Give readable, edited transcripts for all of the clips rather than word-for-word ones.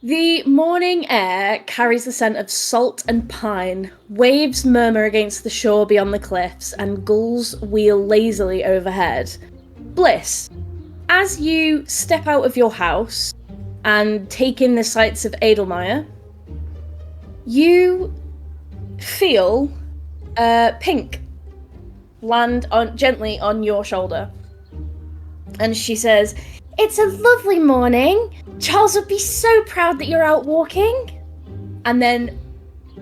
The morning air carries the scent of salt and pine. Waves murmur against the shore beyond the cliffs, and gulls wheel lazily overhead. Bliss, as you step out of your house and take in the sights of Aidelmire, you feel Pink land gently on your shoulder. And she says, "It's a lovely morning. Charles would be so proud that you're out walking." And then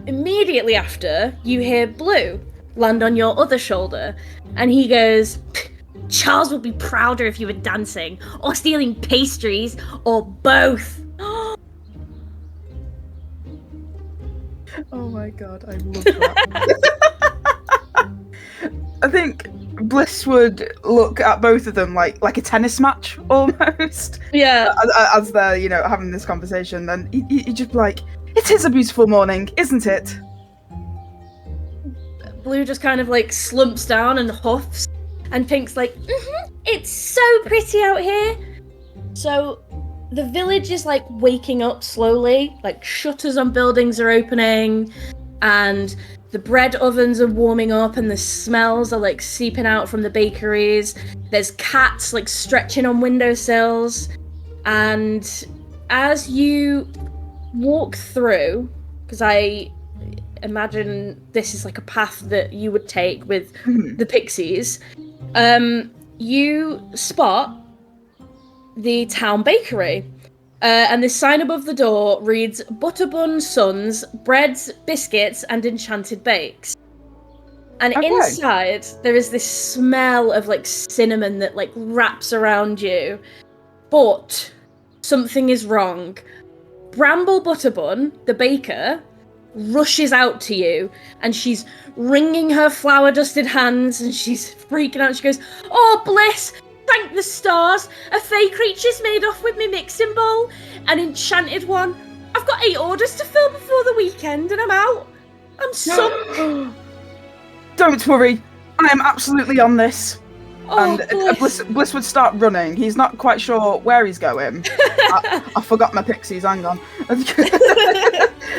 immediately after, you hear Blue land on your other shoulder. And he goes, "Charles would be prouder if you were dancing, or stealing pastries, or both." Oh my god, I love that. I think Bliss would look at both of them like a tennis match almost. Yeah. As they're, having this conversation, and he just be like, "It is a beautiful morning, isn't it?" Blue just kind of slumps down and huffs, and Pink's like, "It's so pretty out here." So the village is waking up slowly, shutters on buildings are opening, and the bread ovens are warming up, and the smells are seeping out from the bakeries. There's cats stretching on windowsills, and as you walk through, because I imagine this is a path that you would take with the pixies, you spot the town bakery. And the sign above the door reads Butterbun Sons, Breads, Biscuits, and Enchanted Bakes. And inside, there is this smell of cinnamon that wraps around you. But something is wrong. Bramble Butterbun, the baker, rushes out to you, and she's wringing her flour-dusted hands, and she's freaking out. She goes, "Oh, Bliss! Thank the stars! A fey creature's made off with me mixing bowl. An enchanted one. I've got 8 orders to fill before the weekend, and I'm out. I'm so..." "Don't worry, I am absolutely on this." Oh, and Bliss would start running. He's not quite sure where he's going. I forgot my pixies, hang on.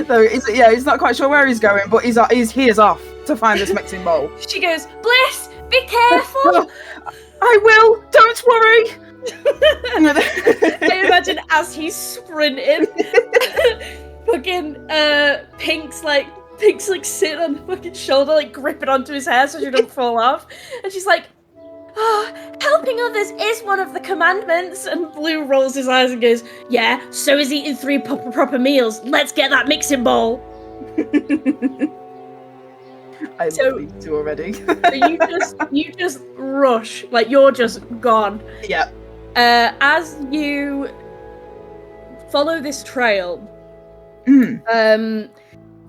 So he's not quite sure where he's going, but he is off to find this mixing bowl. She goes, "Bliss, be careful!" "I will, don't worry." I imagine as he's sprinting, fucking Pink's sitting on the fucking shoulder, gripping onto his hair so she don't fall off. And she's like, "Oh, helping others is one of the commandments." And Blue rolls his eyes and goes, "Yeah, so is eating 3 proper meals. Let's get that mixing bowl." I love these two already. So you just rush, you're just gone. Yeah. As you follow this trail,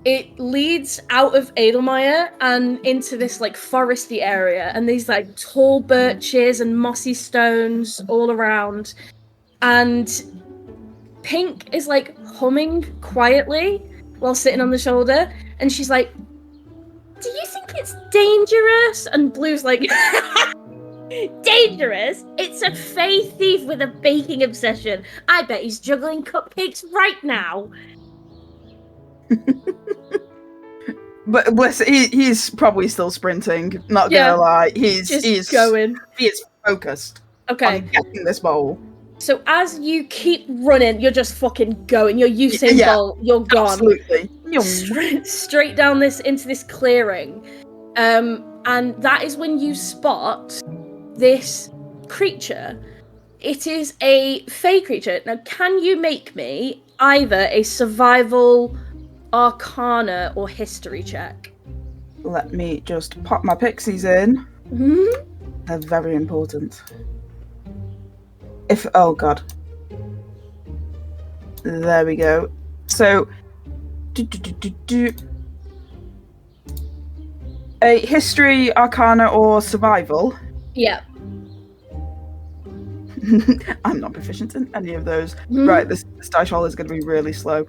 it leads out of Aidelmire and into this foresty area, and these tall birches and mossy stones all around. And Pink is humming quietly while sitting on the shoulder, and she's like, "Do you think it's dangerous?" And Blue's like, "Dangerous? It's a fey thief with a baking obsession. I bet he's juggling cupcakes right now." But Bliss, he's probably still sprinting, not gonna lie. He's going. He is focused on getting this bowl. So as you keep running, you're just fucking going. You're Usain Bolt. You're gone. Absolutely. Straight down into this clearing. And that is when you spot this creature. It is a fey creature. Now, can you make me either a survival, arcana, or history check? Let me just pop my pixies in. Mm-hmm. They're very important. Oh god. There we go. So, a history, arcana, or survival? Yeah. I'm not proficient in any of those. Right, this dice roll is going to be really slow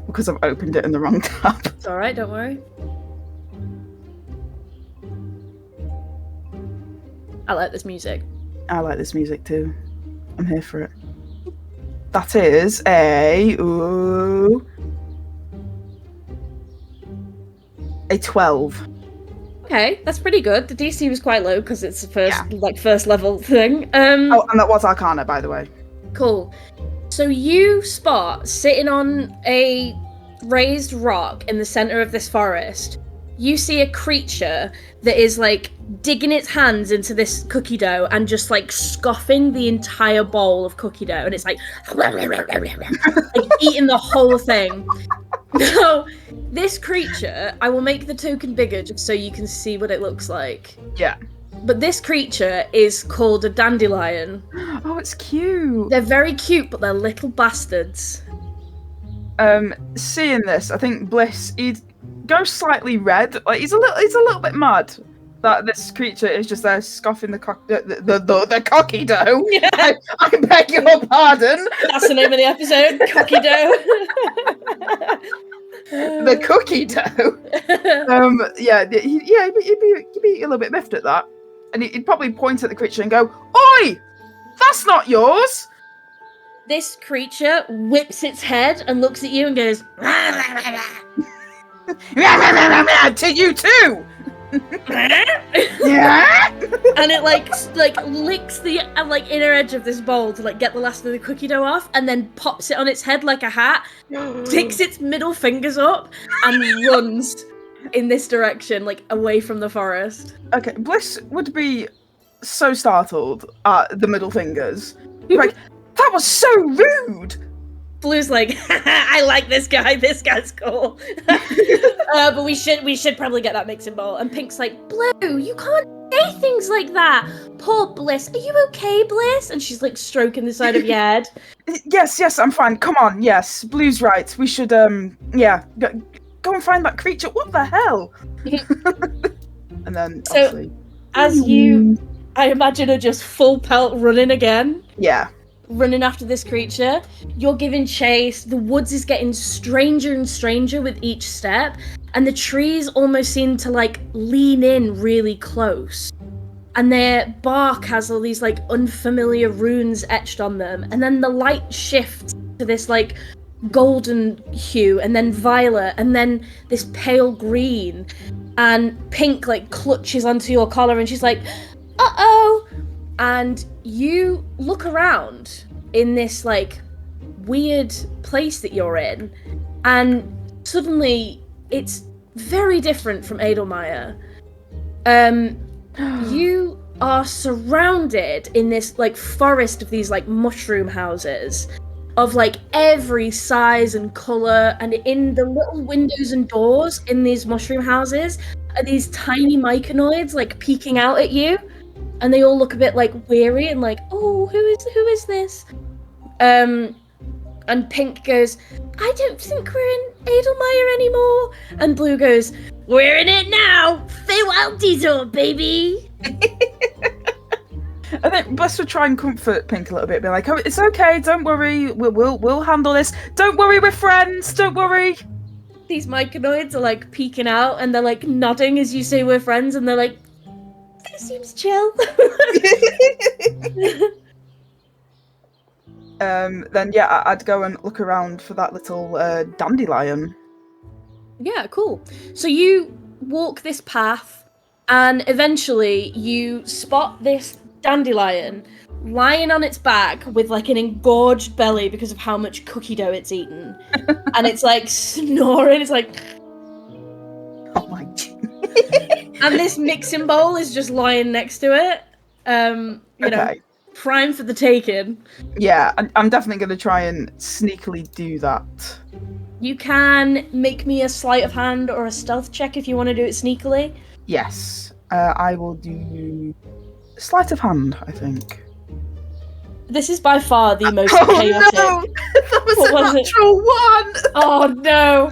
because I've opened it in the wrong tab. It's alright, don't worry. I like this music. I like this music too. I'm here for it. That is a 12. Okay, that's pretty good. The DC was quite low because it's the first level thing. Oh, and that was Arcana, by the way. Cool. So you spot, sitting on a raised rock in the center of this forest, you see a creature that is like digging its hands into this cookie dough and just like scoffing the entire bowl of cookie dough, and it's like eating the whole thing. Now, this creature, I will make the token bigger just so you can see what it looks like. Yeah. But this creature is called a dandelion. Oh, it's cute. They're very cute, but they're little bastards. Seeing this, I think Bliss, he'd go slightly red. Like he's a little bit mad that this creature is just there scoffing the cocky dough. Yeah. I beg your pardon. That's the name of the episode, cocky dough. The cookie dough. He'd be a little bit miffed at that, and he'd probably point at the creature and go, "Oi, that's not yours." This creature whips its head and looks at you and goes, "To you too." Yeah. And it like licks the inner edge of this bowl to like get the last of the cookie dough off, and then pops it on its head like a hat, sticks its middle fingers up, and runs in this direction, like away from the forest. Okay, Bliss would be so startled at the middle fingers. Like, that was so rude. Blue's like, I like this guy. This guy's cool. But we should probably get that mixing bowl. And Pink's like, Blue, you can't say things like that. Poor Bliss. Are you okay, Bliss? And she's like stroking the side of your head. Yes, I'm fine. Come on, yes. Blue's right. We should, go and find that creature. What the hell? And then, so, as you, I imagine, are just full pelt running again. Yeah. Running after this creature, you're giving chase. The woods is getting stranger and stranger with each step, and the trees almost seem to like lean in really close, and their bark has all these like unfamiliar runes etched on them, and then the light shifts to this like golden hue, and then violet, and then this pale green, and Pink like clutches onto your collar and she's like, uh-oh. And you look around in this like weird place that you're in, and suddenly it's very different from Aidelmire. You are surrounded in this like forest of these like mushroom houses of like every size and colour, and in the little windows and doors in these mushroom houses are these tiny myconoids like peeking out at you. And they all look a bit like weary and like, oh, who is this? And Pink goes, I don't think we're in Aidelmire anymore. And Blue goes, we're in it now. Farewell, Detour, baby. I think Bliss would try and comfort Pink a little bit, be like, oh, it's okay, don't worry, we'll handle this. Don't worry, we're friends. Don't worry. These myconoids are like peeking out, and they're like nodding as you say we're friends, and they're like, seems chill. Then yeah, I'd go and look around for that little dandelion. Yeah, cool. So you walk this path, and eventually you spot this dandelion lying on its back with like an engorged belly because of how much cookie dough it's eaten. And it's like snoring, it's like, oh my. And this mixing bowl is just lying next to it. You know, prime for the taking. Yeah, I'm definitely going to try and sneakily do that. You can make me a sleight of hand or a stealth check if you want to do it sneakily. Yes, I will do sleight of hand, I think. This is by far the most chaotic. No! That was a natural one! Oh no!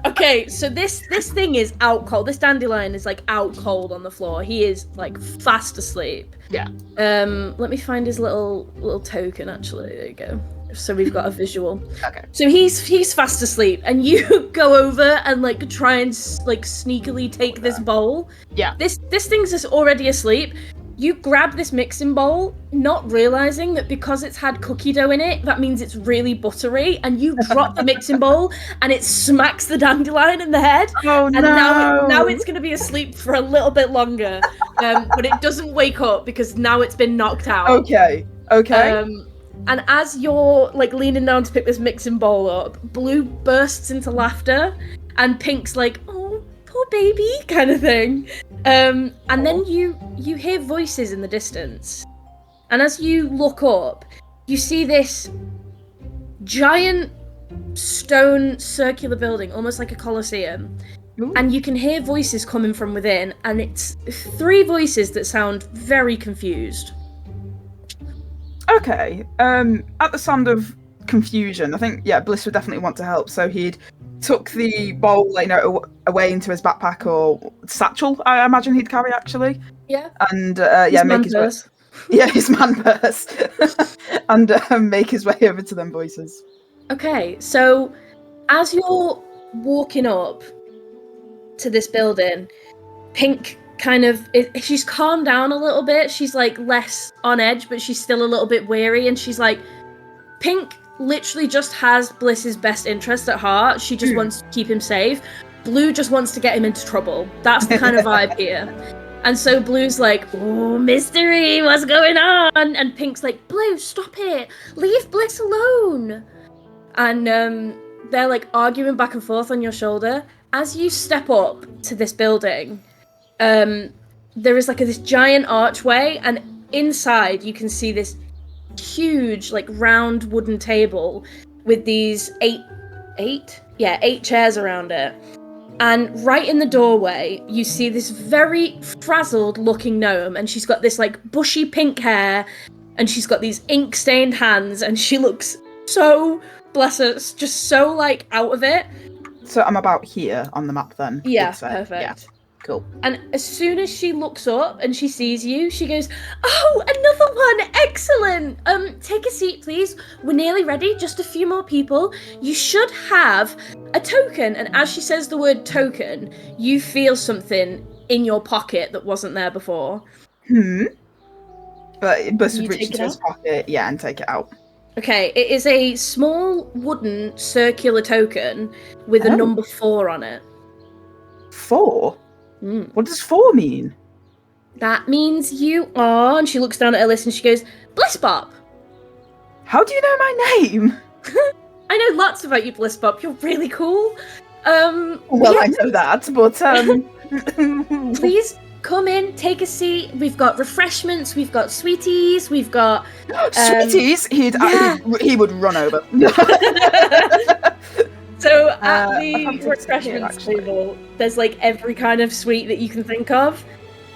Okay, so this thing is out cold. This dandelion is like out cold on the floor. He is like fast asleep. Yeah. Let me find his little token actually. There you go. So we've got a visual. Okay. So he's fast asleep, and you go over and like try and like sneakily take this bowl. Yeah. This thing's just already asleep. You grab this mixing bowl, not realizing that because it's had cookie dough in it, that means it's really buttery, and you drop the mixing bowl, and it smacks the dandelion in the head. Oh, and now it's going to be asleep for a little bit longer, but it doesn't wake up because now it's been knocked out. Okay. And as you're like leaning down to pick this mixing bowl up, Blue bursts into laughter, and Pink's like, "Oh, poor baby," kind of thing. And then you hear voices in the distance, and as you look up, you see this giant stone circular building, almost like a coliseum. Ooh. And you can hear voices coming from within, and it's 3 voices that sound very confused. Okay. At the sound of confusion, I think Bliss would definitely want to help. So he'd took the bowl, away into his backpack or satchel. I imagine he'd carry actually. Yeah. And make his way. Yeah, his man purse, and make his way over to them voices. Okay, so as you're walking up to this building, Pink she's calmed down a little bit. She's like less on edge, but she's still a little bit weary, and she's like, Pink literally just has Bliss's best interest at heart. She just wants to keep him safe. Blue just wants to get him into trouble. That's the kind of vibe here. And so Blue's like, "Oh, mystery, what's going on?" And Pink's like, "Blue, stop it. Leave Bliss alone." And they're like arguing back and forth on your shoulder. As you step up to this building, there is like this giant archway, and inside you can see this huge like round wooden table with these 8 chairs around it. And right in the doorway you see this very frazzled looking gnome, and she's got this like bushy pink hair, and she's got these ink stained hands, and she looks so, bless her, just so like out of it. So I'm about here on the map then. Yeah, perfect. Yeah. Cool. And as soon as she looks up and she sees you, she goes, "Oh, another one! Excellent! Take a seat, please. We're nearly ready. Just a few more people. You should have a token." And as she says the word token, you feel something in your pocket that wasn't there before. But Bliss would reach into his pocket, and take it out. Okay, it is a small wooden circular token with a number 4 on it. 4? What does 4 mean? That means you are, and she looks down at her list and she goes, "Blissbop." How do you know my name? I know lots about you, Blissbop. You're really cool. I know that, but please come in, take a seat. We've got refreshments, we've got sweeties, we've got sweeties. He would run over. So at the refreshments table, there's like every kind of sweet that you can think of.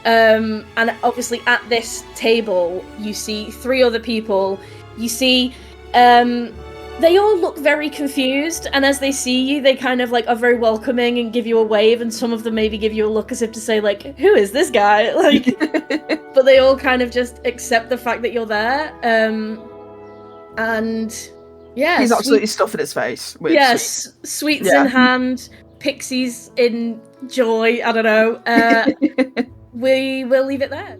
And obviously at this table, you see 3 other people. You see, they all look very confused, and as they see you, they kind of like are very welcoming and give you a wave, and some of them maybe give you a look as if to say like, "Who is this guy?" Like, but they all kind of just accept the fact that you're there. And yeah, he's absolutely stuffing his face with sweets in hand, pixies in joy. I don't know. We will leave it there.